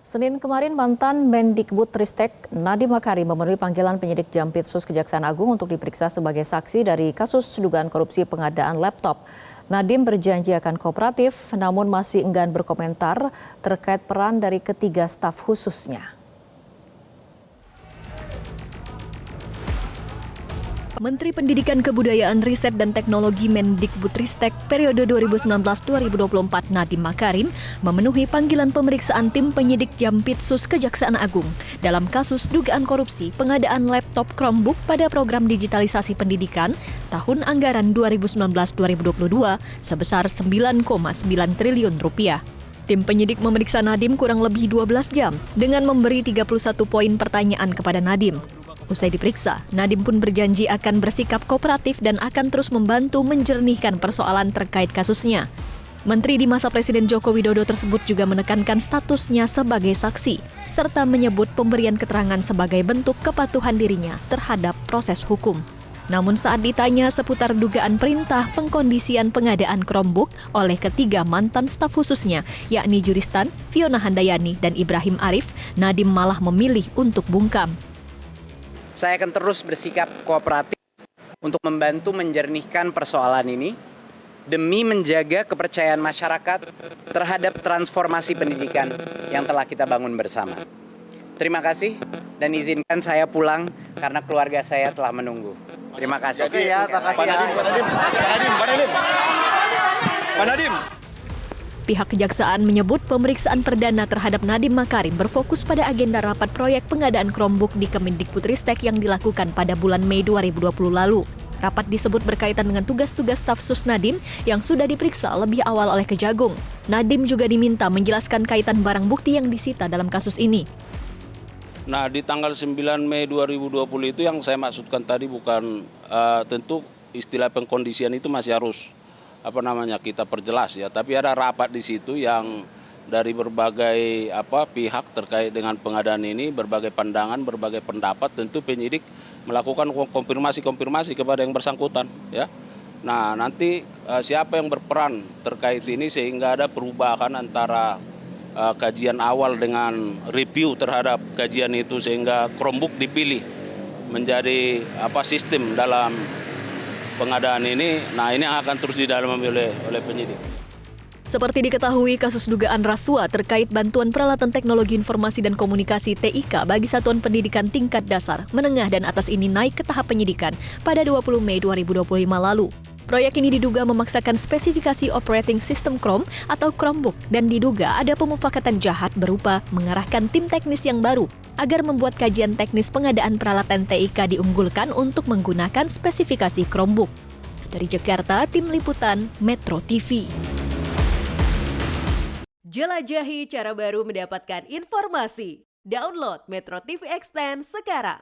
Senin kemarin mantan Mendikbudristek Nadiem Makarim memenuhi panggilan penyidik Jampitsus Kejaksaan Agung untuk diperiksa sebagai saksi dari kasus dugaan korupsi pengadaan laptop. Nadiem berjanji akan kooperatif, namun masih enggan berkomentar terkait peran dari ketiga staf khususnya. Menteri Pendidikan Kebudayaan Riset dan Teknologi Mendikbudristek periode 2019-2024 Nadiem Makarim memenuhi panggilan pemeriksaan tim penyidik Jampitsus Kejaksaan Agung dalam kasus dugaan korupsi pengadaan laptop Chromebook pada program digitalisasi pendidikan tahun anggaran 2019-2022 sebesar 9,9 triliun rupiah. Tim penyidik memeriksa Nadiem kurang lebih 12 jam dengan memberi 31 poin pertanyaan kepada Nadiem. Usai diperiksa, Nadiem pun berjanji akan bersikap kooperatif dan akan terus membantu menjernihkan persoalan terkait kasusnya. Menteri di masa Presiden Joko Widodo tersebut juga menekankan statusnya sebagai saksi, serta menyebut pemberian keterangan sebagai bentuk kepatuhan dirinya terhadap proses hukum. Namun saat ditanya seputar dugaan perintah pengkondisian pengadaan Chromebook oleh ketiga mantan staf khususnya, yakni Juristan, Fiona Handayani, dan Ibrahim Arif, Nadiem malah memilih untuk bungkam. Saya akan terus bersikap kooperatif untuk membantu menjernihkan persoalan ini demi menjaga kepercayaan masyarakat terhadap transformasi pendidikan yang telah kita bangun bersama. Terima kasih dan izinkan saya pulang karena keluarga saya telah menunggu. Terima kasih. Oke ya, terima kasih. Pak Nadiem. Pihak kejaksaan menyebut pemeriksaan perdana terhadap Nadiem Makarim berfokus pada agenda rapat proyek pengadaan Chromebook di Kemendikbudristek yang dilakukan pada bulan Mei 2020 lalu. Rapat disebut berkaitan dengan tugas-tugas staf sus Nadiem yang sudah diperiksa lebih awal oleh Kejagung. Nadiem juga diminta menjelaskan kaitan barang bukti yang disita dalam kasus ini. Nah, di tanggal 9 Mei 2020 itu yang saya maksudkan tadi bukan tentu istilah pengkondisian itu masih harus kita perjelas ya, tapi ada rapat di situ yang dari berbagai pihak terkait dengan pengadaan ini, berbagai pandangan, berbagai pendapat, tentu penyidik melakukan konfirmasi kepada yang bersangkutan ya. Nah, nanti siapa yang berperan terkait ini sehingga ada perubahan antara kajian awal dengan review terhadap kajian itu sehingga Chromebook dipilih menjadi sistem dalam pengadaan ini. Nah, ini yang akan terus didalami oleh penyidik. Seperti diketahui, kasus dugaan rasuah terkait bantuan peralatan teknologi informasi dan komunikasi TIK bagi satuan pendidikan tingkat dasar, menengah, dan atas ini naik ke tahap penyidikan pada 20 Mei 2025 lalu. Proyek ini diduga memaksakan spesifikasi operating system Chrome atau Chromebook dan diduga ada pemufakatan jahat berupa mengarahkan tim teknis yang baru agar membuat kajian teknis pengadaan peralatan TIK diunggulkan untuk menggunakan spesifikasi Chromebook. Dari Jakarta, Tim Liputan Metro TV. Jelajahi cara baru mendapatkan informasi. Download Metro TV Extend sekarang.